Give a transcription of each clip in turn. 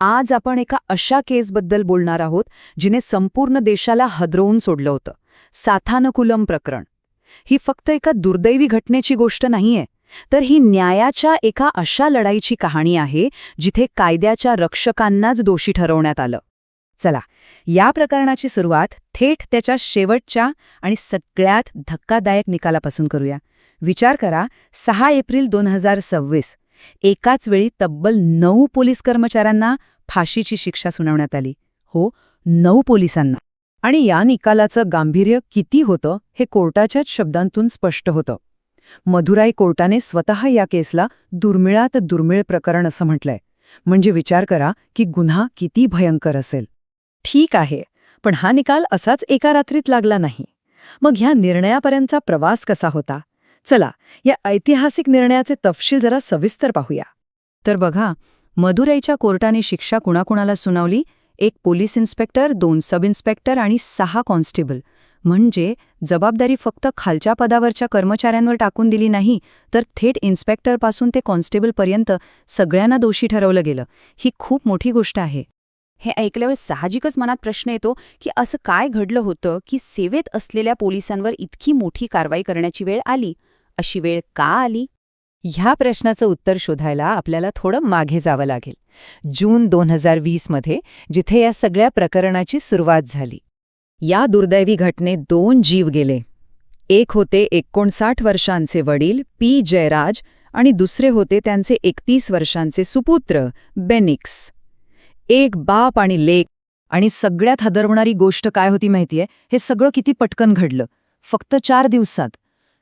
आज आपण एका अशा केसबद्दल बोलणार आहोत जिने संपूर्ण देशाला हादरवून सोडलं होतं. साथानकुलम प्रकरण. ही फक्त एका दुर्दैवी घटनेची गोष्ट नाहीये, तर ही न्यायाच्या एका अशा लढाईची कहाणी आहे जिथे कायद्याच्या रक्षकांनाच दोषी ठरवण्यात आलं. चला, या प्रकरणाची सुरुवात थेट त्याच्या शेवटच्या आणि सगळ्यात धक्कादायक निकालापासून करूया. विचार करा, 6 एप्रिल 2026 एकाच वेळी तब्बल 9 पोलीस कर्मचाऱ्यांना फाशीची शिक्षा सुनावण्यात आली. हो, 9 पोलिसांना. आणि या निकालाचं गांभीर्य किती होतं हे कोर्टाच्याच शब्दांतून स्पष्ट होतं. मदुराई कोर्टाने स्वतः या केसला दुर्मिळात दुर्मिळ प्रकरण असं म्हटलंय. म्हणजे विचार करा की गुन्हा किती भयंकर असेल. ठीक आहे, पण हा निकाल असाच एका रात्रीत लागला नाही. मग ह्या निर्णयापर्यंतचा प्रवास कसा होता? चला, या ऐतिहासिक निर्णयाचे तपशील जरा सविस्तर पाहूया. तर बघा, मदुराईच्या कोर्टाने शिक्षा कुणाकुणाला सुनावली? 1 पोलीस इन्स्पेक्टर, 2 सब इन्स्पेक्टर आणि 6 कॉन्स्टेबल. म्हणजे जबाबदारी फक्त खालच्या पदावरच्या कर्मचाऱ्यांवर टाकून दिली नाही, तर थेट इन्स्पेक्टरपासून ते कॉन्स्टेबलपर्यंत सगळ्यांना दोषी ठरवलं गेलं. ही खूप मोठी गोष्ट आहे. हे ऐकल्यावर साहजिकच मनात प्रश्न येतो की असं काय घडलं होतं की सेवेत असलेल्या पोलिसांवर इतकी मोठी कारवाई करण्याची वेळ आली? अशी वेळ का आली? ह्या प्रश्नाचं उत्तर शोधायला आपल्याला थोडं मागे जावं लागेल. जून 2020 मध्ये, जिथे या सगळ्या प्रकरणाची सुरुवात झाली. या दुर्दैवी घटनेत 2 जीव गेले. एक होते 59 वर्षांचे वडील पी. जयराज आणि दुसरे होते त्यांचे 31 वर्षांचे सुपुत्र बेनिक्स. एक बाप आणि लेक. आणि सगळ्यात हादरवणारी गोष्ट काय होती माहितीये? हे सगळं किती पटकन घडलं. फक्त 4 दिवसात.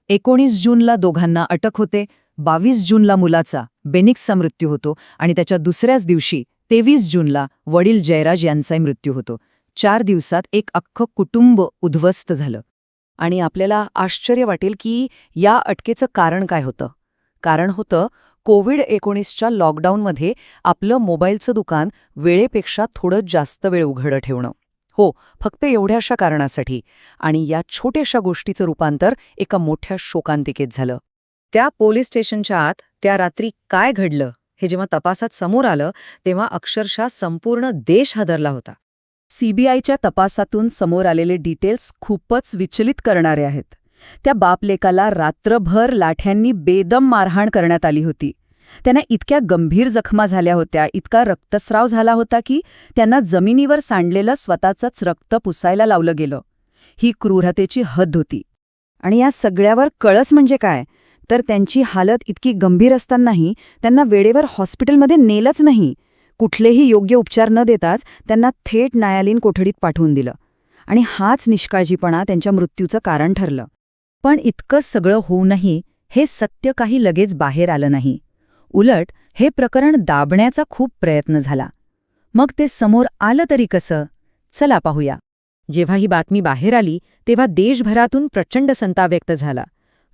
19 जूनला दोघांना अटक होते, 22 जूनला मुलाचा बेनिक्सचा मृत्यू होतो आणि त्याच्या दुसऱ्याच दिवशी 23 जूनला वडील जयराज यांचाही मृत्यू होतो. 4 दिवसात एक अख्खं कुटुंब उद्ध्वस्त झालं. आणि आपल्याला आश्चर्य वाटेल की या अटकेचं कारण काय होतं? कारण होतं कोविड-19च्या लॉकडाऊनमध्ये आपलं मोबाईलचं दुकान वेळेपेक्षा थोडं जास्त वेळ उघडं ठेवणं. हो, फक्त एवढ्याशा कारणासाठी. आणि या छोट्याशा गोष्टीचं रूपांतर एका मोठ्या शोकांतिकेत झालं. त्या पोलीस स्टेशनच्या आत त्या रात्री काय घडलं हे जेव्हा तपासात समोर आलं, तेव्हा अक्षरशः संपूर्ण देश हादरला होता. सीबीआयच्या तपासातून समोर आलेले डिटेल्स खूपच विचलित करणारे आहेत. त्या बापलेकाला रात्रभर लाठ्यांनी बेदम मारहाण करण्यात आली होती. त्यांना इतक्या गंभीर जखमा झाल्या होत्या, इतका रक्तस्राव झाला होता की त्यांना जमिनीवर सांडलेलं स्वतःचंच रक्त पुसायला लावलं गेलं. ही क्रूरतेची हद्द होती. आणि या सगळ्यावर कळस म्हणजे काय? तर त्यांची हालत इतकी गंभीर असतानाही त्यांना वेळेवर हॉस्पिटलमध्ये नेलंच नाही. कुठलेही योग्य उपचार न देताच त्यांना थेट न्यायालयीन कोठडीत पाठवून दिलं. आणि हाच निष्काळजीपणा त्यांच्या मृत्यूचं कारण ठरलं. पण इतकं सगळं होऊनही हे सत्य काही लगेच बाहेर आलं नाही. उलट हे प्रकरण दाबण्याचा खूप प्रयत्न झाला. मग ते समोर आलं तरी कसं? चला पाहूया. जेव्हा ही बातमी बाहेर आली तेव्हा देशभरातून प्रचंड संताप व्यक्त झाला.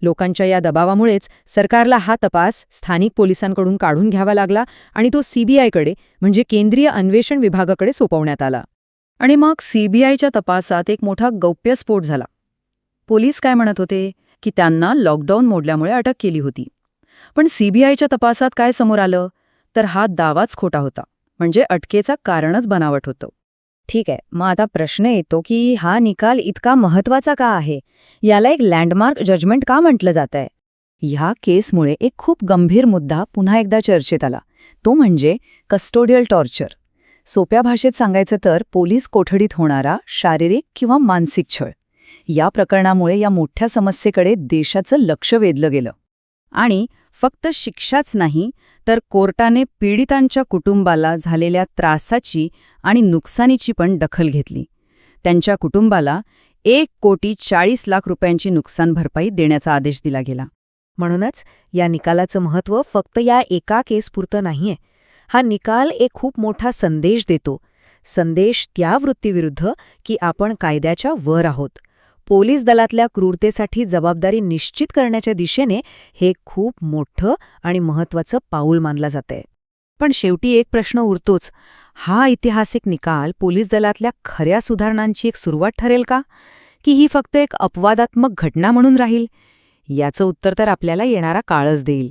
लोकांच्या या दबावामुळेच सरकारला हा तपास स्थानिक पोलिसांकडून काढून घ्यावा लागला आणि तो सीबीआयकडे म्हणजे केंद्रीय अन्वेषण विभागाकडे सोपवण्यात आला. आणि मग सीबीआयच्या तपासात एक मोठा गौप्यस्फोट झाला. पोलीस काय म्हणत होते की त्यांना लॉकडाऊन मोडल्यामुळे अटक केली होती. पण सीबीआयच्या तपासात काय समोर आलं? तर हा दावाच खोटा होता. म्हणजे अटकेचा कारणच बनावट होतं. ठीक आहे, मग आता प्रश्न येतो की हा निकाल इतका महत्त्वाचा का आहे? याला एक लँडमार्क जजमेंट का म्हटलं जातंय? ह्या केसमुळे एक खूप गंभीर मुद्दा पुन्हा एकदा चर्चेत आला. तो म्हणजे कस्टोडियल टॉर्चर. सोप्या भाषेत सांगायचं तर पोलीस कोठडीत होणारा शारीरिक किंवा मानसिक छळ. या प्रकरणामुळे या मोठ्या समस्येकडे देशाचं लक्ष वेधलं गेलं. आणि फक्त शिक्षाच नाही, तर कोर्टाने पीडितांच्या कुटुंबाला झालेल्या त्रासाची आणि नुकसानीची पण दखल घेतली. त्यांच्या कुटुंबाला 1,40,00,000 रुपयांची नुकसान भरपाई देण्याचा आदेश दिला गेला. म्हणूनच या निकालाचं महत्त्व फक्त या एका केसपुरतं नाहीये. हा निकाल एक खूप मोठा संदेश देतो. संदेश त्या वृत्तीविरुद्ध की आपण कायद्याच्या वर आहोत. पोलीस दलातल्या क्रूरतेसाठी जबाबदारी निश्चित करण्याच्या दिशेने हे खूप मोठं आणि महत्त्वाचं पाऊल मानलं जातंय. पण शेवटी एक प्रश्न उरतोच. हा ऐतिहासिक निकाल पोलीस दलातल्या खऱ्या सुधारणांची एक सुरुवात ठरेल का? की ही फक्त एक अपवादात्मक घटना म्हणून राहील? याचं उत्तर तर आपल्याला येणारा काळच देईल.